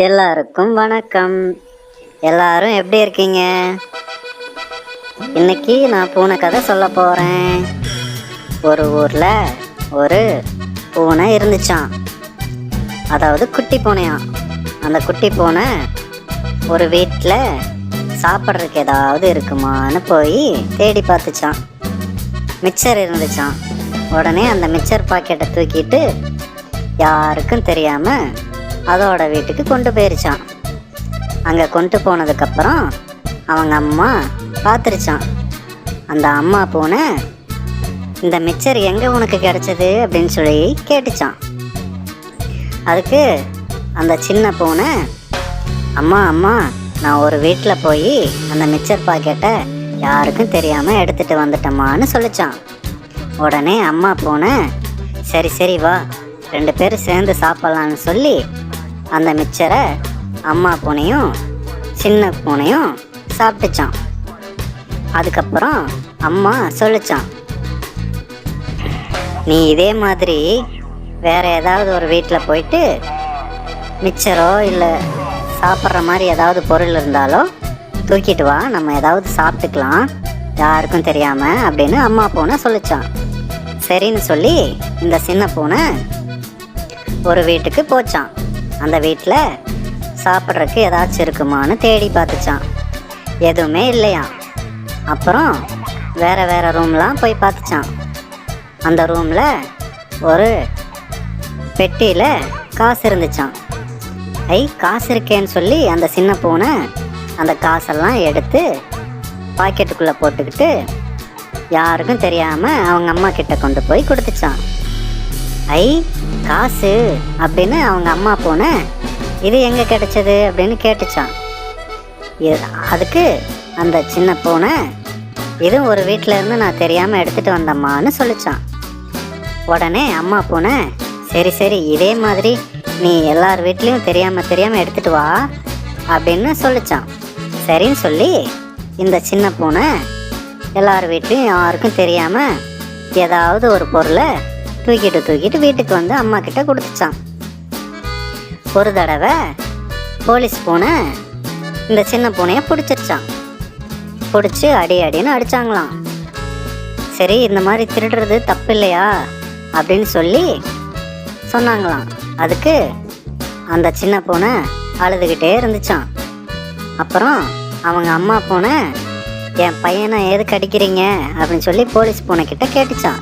எல்லாருக்கும் வணக்கம். எல்லாரும் எப்படி இருக்கீங்க? இன்னைக்கு நான் பூனை கதை சொல்ல போகிறேன். ஒரு ஊரில் ஒரு பூனை இருந்துச்சான். அதாவது குட்டி பூனையாம். அந்த குட்டி பூனை ஒரு வீட்டில் சாப்பிட்றதுக்கு ஏதாவது இருக்குமான்னு போய் தேடி பார்த்துச்சான். மிக்சர் இருந்துச்சான். உடனே அந்த மிக்சர் பாக்கெட்டை தூக்கிட்டு யாருக்கும் தெரியாமல் அதோட வீட்டுக்கு கொண்டு போயிருச்சான். அங்கே கொண்டு போனதுக்கப்புறம் அவங்க அம்மா பார்த்துருச்சான். அந்த அம்மா பூனை இந்த மிக்சர் எங்கே உனக்கு கிடச்சது அப்படின்னு சொல்லி கேட்டுச்சான். அதுக்கு அந்த சின்ன பூனை, அம்மா அம்மா நான் ஒரு வீட்டில் போய் அந்த மிக்சர் பாக்கெட்டை யாருக்கும் தெரியாமல் எடுத்துகிட்டு வந்துட்டோமான்னு சொல்லிச்சான். உடனே அம்மா பூனை, சரி சரி வா 2 பேரும் சேர்ந்து சாப்பிட்லான்னு சொல்லி அந்த மிக்சரை அம்மா பூனையும் சின்ன பூனையும் சாப்பிட்டுச்சான். அதுக்கப்புறம் அம்மா சொல்லிச்சான், நீ இதே மாதிரி வேறு ஏதாவது ஒரு வீட்டில் போயிட்டு மிக்சரோ இல்லை சாப்பிட்ற மாதிரி ஏதாவது பொருள் இருந்தாலோ தூக்கிட்டு வா, நம்ம ஏதாவது சாப்பிட்டுக்கலாம் யாருக்கும் தெரியாமல் அப்படின்னு அம்மா பூனை சொல்லிச்சான். சரின்னு சொல்லி இந்த சின்ன பூனை ஒரு வீட்டுக்கு போச்சான். அந்த வீட்டில் சாப்பிட்றதுக்கு ஏதாச்சும் இருக்குமான்னு தேடி பார்த்துச்சான். எதுவுமே இல்லையா. அப்புறம் வேறு ரூம்லாம் போய் பார்த்துச்சான். அந்த ரூமில் ஒரு பெட்டியில் காசு இருந்துச்சான். காசு இருக்கேன்னு சொல்லி அந்த சின்ன பூனை அந்த காசெல்லாம் எடுத்து பாக்கெட்டுக்குள்ளே போட்டுக்கிட்டு யாருக்கும் தெரியாமல் அவங்க அம்மா கிட்ட கொண்டு போய் கொடுத்துச்சான். காசு அப்படின்னு அவங்க அம்மா பூனை இது எங்கே கிடைச்சது அப்படின்னு கேட்டுச்சான். அதுக்கு அந்த சின்ன பூனை, இது ஒரு வீட்டில் இருந்து நான் தெரியாமல் எடுத்துகிட்டு வந்தம்மான்னு சொல்லிச்சான். உடனே அம்மா பூனை, சரி சரி இதே மாதிரி நீ எல்லார் வீட்லேயும் தெரியாமல் எடுத்துகிட்டு வா அப்படின்னு சொல்லிச்சான். சரின்னு சொல்லி இந்த சின்ன பூனை எல்லார் வீட்லேயும் யாருக்கும் தெரியாமல் ஏதாவது ஒரு பொருளை தூக்கிட்டு வீட்டுக்கு வந்து அம்மா கிட்ட கொடுத்துச்சான். ஒரு தடவை போலீஸ் பூனை இந்த சின்ன பூனையை பிடிச்சிருச்சான். பிடிச்சி அடின்னு அடித்தாங்களாம். சரி இந்த மாதிரி திருடுறது தப்பு இல்லையா அப்படின்னு சொல்லி சொன்னாங்களாம். அதுக்கு அந்த சின்ன பூனை அழுதுகிட்டே இருந்துச்சான். அப்புறம் அவங்க அம்மா பூனை, என் பையனை எதுக்கு அடிக்கிறீங்க அப்படின்னு சொல்லி போலீஸ் பூனை கிட்ட கேட்டுச்சான்.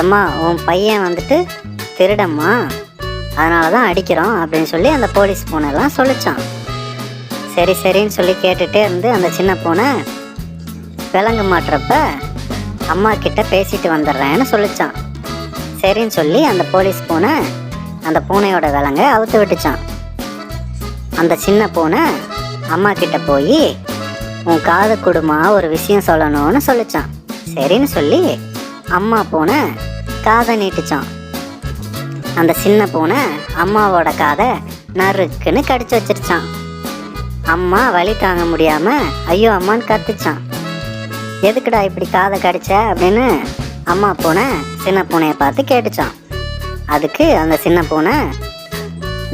ஏம்மா உன் பையன் வந்துட்டு திருடம்மா, அதனால தான் அடிக்கிறோம் அப்படின்னு சொல்லி அந்த போலீஸ் பூனைலாம் சொல்லிச்சான். சரி சரின்னு சொல்லி கேட்டுகிட்டே இருந்து அந்த சின்ன பூனை விலங்கு மாட்டுறப்ப அம்மா கிட்ட பேசிட்டு வந்துடுறேன்னு சொல்லிச்சான். சரின்னு சொல்லி அந்த போலீஸ் பூனை அந்த பூனையோட விலங்கை அவுத்து விட்டுச்சான். அந்த சின்ன பூனை அம்மா கிட்ட போய் உன் காது கொடுமா ஒரு விஷயம் சொல்லணும்னு சொல்லிச்சான். சரின்னு சொல்லி அம்மா பூனை காதை நீட்டுச்சான். அந்த சின்ன பூனை அம்மாவோட காதை நறுக்குன்னு கடிச்சு வச்சிருச்சான். அம்மா வலி தாங்க முடியாமல் ஐயோ அம்மான்னு கத்துச்சான். எதுக்குடா இப்படி காதை கடிச்ச அப்படின்னு அம்மா பூனை சின்ன பூனையை பார்த்து கேட்டுச்சான். அதுக்கு அந்த சின்ன பூனை,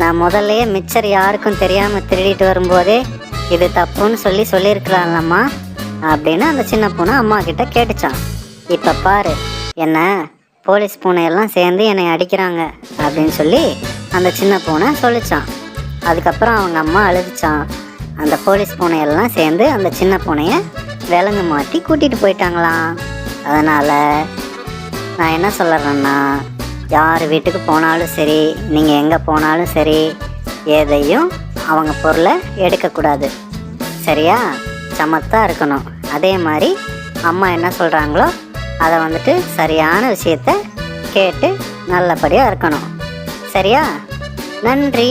நான் முதல்லையே மிக்சர் யாருக்கும் தெரியாமல் திருடிட்டு வரும்போதே இது தப்புன்னு சொல்லியிருக்கலாம்லம்மா அப்படின்னு அந்த சின்ன பூனை அம்மா கிட்ட கேட்டுச்சான். இப்போ பாரு என்ன போலீஸ் பூனையெல்லாம் சேர்ந்து என்னை அடிக்கிறாங்க அப்படின்னு சொல்லி அந்த சின்ன பூனை சொல்லிச்சான். அதுக்கப்புறம் அவங்க அம்மா அழுதுச்சான். அந்த போலீஸ் பூனையெல்லாம் சேர்ந்து அந்த சின்ன பூனையை விலங்கு மாட்டி கூட்டிகிட்டு போயிட்டாங்களாம். அதனால் நான் என்ன சொல்கிறேன்னா, யார் வீட்டுக்கு போனாலும் சரி, நீங்கள் எங்கே போனாலும் சரி, எதையும் அவங்க பொருளை எடுக்கக்கூடாது. சரியா? சமத்தாக இருக்கணும். அதே மாதிரி அம்மா என்ன சொல்கிறாங்களோ அதை வந்துட்டு சரியான விஷயத்த கேட்டு நல்லபடியாக இருக்கணும். சரியா? நன்றி.